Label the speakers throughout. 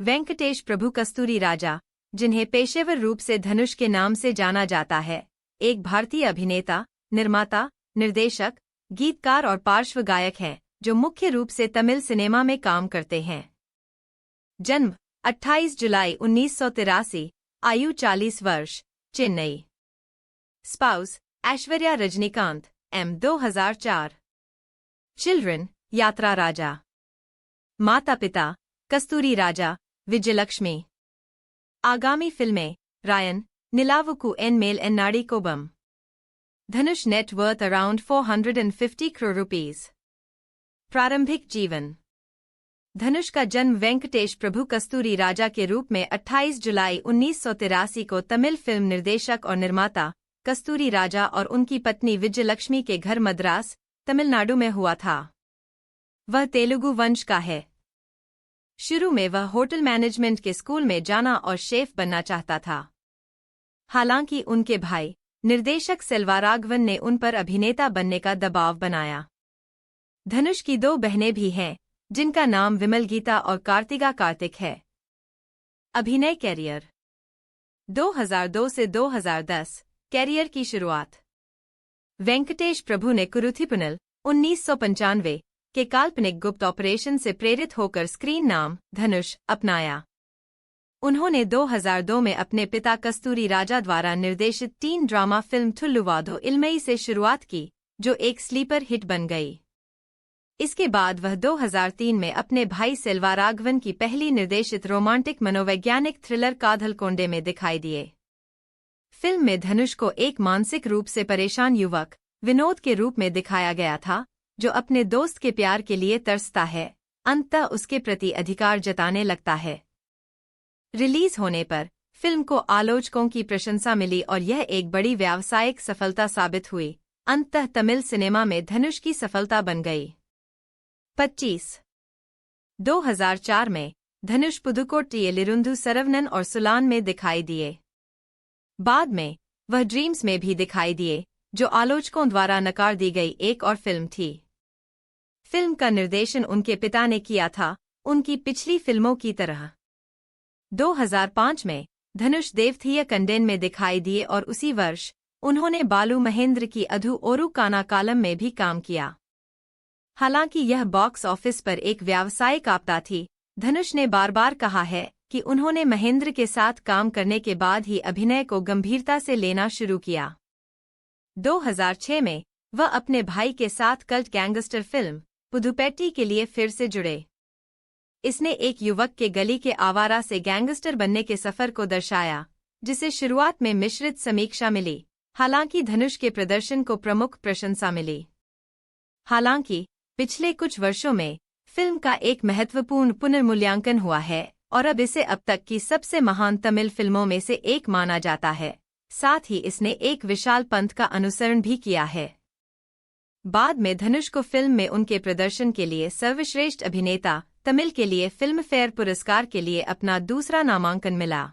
Speaker 1: वेंकटेश प्रभु कस्तूरी राजा, जिन्हें पेशेवर रूप से धनुष के नाम से जाना जाता है, एक भारतीय अभिनेता, निर्माता, निर्देशक, गीतकार और पार्श्व गायक हैं, जो मुख्य रूप से तमिल सिनेमा में काम करते हैं। जन्म 28 जुलाई 1983, आयु 40 वर्ष, Chennai. Spouse Aishwarya Rajinikanth, M 2004। Children Yatra Raja. माता पिता कस्तूरी राजा, विजयलक्ष्मी। आगामी फिल्में Raayan, Nilavuku En Mel Ennadi Kobam. Dhanush net worth around 450 crore rupees. प्रारंभिक जीवन। धनुष का जन्म वेंकटेश प्रभु कस्तूरी राजा के रूप में 28 जुलाई 1983 को तमिल फिल्म निर्देशक और निर्माता कस्तूरी राजा और उनकी पत्नी विजयलक्ष्मी के घर मद्रास, तमिलनाडु में हुआ था। वह तेलुगु वंश का है। शुरू में वह होटल मैनेजमेंट के स्कूल में जाना और शेफ बनना चाहता था। हालांकि उनके भाई, निर्देशक सेल्वाराघवन ने उन पर अभिनेता बनने का दबाव बनाया। धनुष की 2 बहनें भी हैं, जिनका नाम विमल गीता और कार्तिका कार्तिक है। अभिनय कैरियर। 2002 से 2010 कैरियर की शुरुआत। वेंकटेश प्रभु ने कुरुथिपुनल 1995 के काल्पनिक गुप्त ऑपरेशन से प्रेरित होकर स्क्रीन नाम धनुष अपनाया। उन्होंने 2002 में अपने पिता कस्तूरी राजा द्वारा निर्देशित टीन ड्रामा फिल्म थुल्लुवाधो इल्मई से शुरुआत की, जो एक स्लीपर हिट बन गई। इसके बाद वह 2003 में अपने भाई सेल्वाराघवन की पहली निर्देशित रोमांटिक मनोवैज्ञानिक थ्रिलर काधल कोंडे में दिखाई दिए। फिल्म में धनुष को एक मानसिक रूप से परेशान युवक विनोद के रूप में दिखाया गया था, जो अपने दोस्त के प्यार के लिए तरसता है, अंततः उसके प्रति अधिकार जताने लगता है। रिलीज होने पर फिल्म को आलोचकों की प्रशंसा मिली और यह एक बड़ी व्यावसायिक सफलता साबित हुई। अंततः तमिल सिनेमा में धनुष की सफलता बन गई। 2004 में धनुष पुदुकोट्टियलिरुंधु सरवनन और सुलान में दिखाई दिए। बाद में वह ड्रीम्स में भी दिखाई दिए, जो आलोचकों द्वारा नकार दी गई एक और फिल्म थी। फिल्म का निर्देशन उनके पिता ने किया था, उनकी पिछली फिल्मों की तरह। 2005 में धनुष देवथिया कंडेन में दिखाई दिए और उसी वर्ष उन्होंने बालू महेंद्र की अधु ओरू काना कालम में भी काम किया। हालांकि यह बॉक्स ऑफिस पर एक व्यावसायिक आपदा थी, धनुष ने बार बार कहा है कि उन्होंने महेंद्र के साथ काम करने के बाद ही अभिनय को गंभीरता से लेना शुरू किया। 2006 में वह अपने भाई के साथ कल्ट गैंगस्टर फिल्म पुदुपेट्टी के लिए फिर से जुड़े। इसने एक युवक के गली के आवारा से गैंगस्टर बनने के सफर को दर्शाया, जिसे शुरुआत में मिश्रित समीक्षा मिली। हालांकि धनुष के प्रदर्शन को प्रमुख प्रशंसा मिली। हालांकि पिछले कुछ वर्षों में फिल्म का एक महत्वपूर्ण पुनर्मूल्यांकन हुआ है और अब इसे अब तक की सबसे महान तमिल फिल्मों में से एक माना जाता है। साथ ही इसने एक विशाल पंथ का अनुसरण भी किया है। बाद में धनुष को फिल्म में उनके प्रदर्शन के लिए सर्वश्रेष्ठ अभिनेता तमिल के लिए फिल्म फेयर पुरस्कार के लिए अपना दूसरा नामांकन मिला।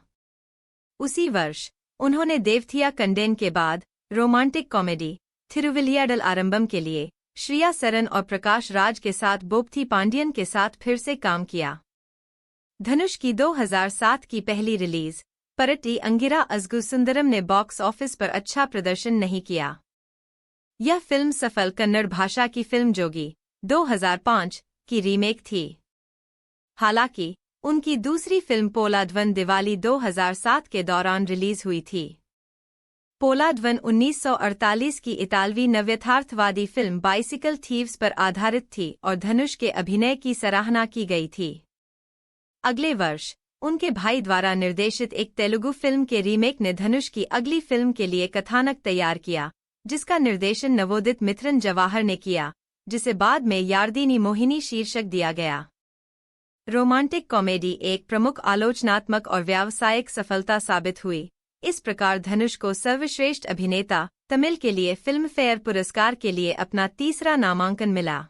Speaker 1: उसी वर्ष उन्होंने देवथिया कंडेन के बाद रोमांटिक कॉमेडी थिरुविलियाडल आरंभम के लिए श्रिया सरन और प्रकाश राज के साथ बोप्थी पांडियन के साथ फिर से काम किया। धनुष की 2007 की पहली रिलीज परट्टी अंगिरा अज़गु सुंदरम ने बॉक्स ऑफिस पर अच्छा प्रदर्शन नहीं किया। यह फिल्म सफल कन्नड़ भाषा की फिल्म जोगी 2005 की रीमेक थी। हालांकि उनकी दूसरी फिल्म पोलाद्वन दिवाली 2007 के दौरान रिलीज हुई थी। पोलाद्वन 1948 की इतालवी नव्यथार्थवादी फिल्म बाइसिकल थीव्स पर आधारित थी और धनुष के अभिनय की सराहना की गई थी। अगले वर्ष उनके भाई द्वारा निर्देशित एक तेलुगु फिल्म के रीमेक ने धनुष की अगली फिल्म के लिए कथानक तैयार किया, जिसका निर्देशन नवोदित मिथुन जवाहर ने किया, जिसे बाद में यार्दीनी मोहिनी शीर्षक दिया गया। रोमांटिक कॉमेडी एक प्रमुख आलोचनात्मक और व्यावसायिक सफलता साबित हुई। इस प्रकार धनुष को सर्वश्रेष्ठ अभिनेता तमिल के लिए फिल्म फेयर पुरस्कार के लिए अपना तीसरा नामांकन मिला।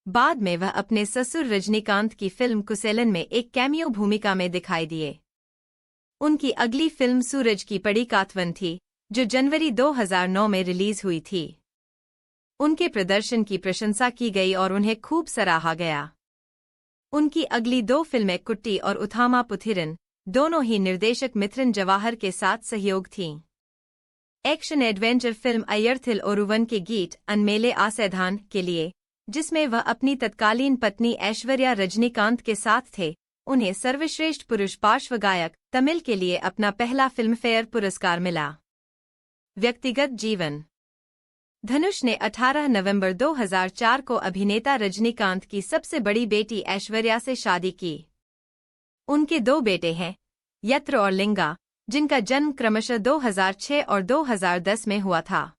Speaker 1: बाद में वह अपने ससुर रजनीकांत की फिल्म कुसेलन में एक कैमियो भूमिका में दिखाई दिए। उनकी अगली फिल्म सूरज की पड़ी कातवन थी, जो जनवरी 2009 में रिलीज हुई थी। उनके प्रदर्शन की प्रशंसा की गई और उन्हें खूब सराहा गया। उनकी अगली 2 फिल्में कुट्टी और उथामा पुथिरन दोनों ही निर्देशक मिथुन जवाहर के साथ सहयोग थीं। एक्शन एडवेंचर फिल्म अय्यरथिल ओरुवन के गीत अनमेले आसैधान के लिए, जिसमें वह अपनी तत्कालीन पत्नी ऐश्वर्या रजनीकांत के साथ थे, उन्हें सर्वश्रेष्ठ पुरुष पार्श्व गायक तमिल के लिए अपना पहला फिल्मफेयर पुरस्कार मिला। व्यक्तिगत जीवन। धनुष ने 18 नवंबर 2004 को अभिनेता रजनीकांत की सबसे बड़ी बेटी ऐश्वर्या से शादी की। उनके 2 बेटे हैं, यत्र और लिंगा, जिनका जन्म क्रमशः 2006 और 2010 में हुआ था।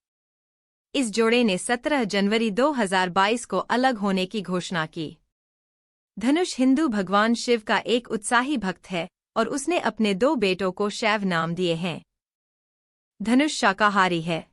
Speaker 1: इस जोड़े ने 17 जनवरी 2022 को अलग होने की घोषणा की। धनुष हिंदू भगवान शिव का एक उत्साही भक्त है और उसने अपने 2 बेटों को शैव नाम दिए हैं। धनुष शाकाहारी है।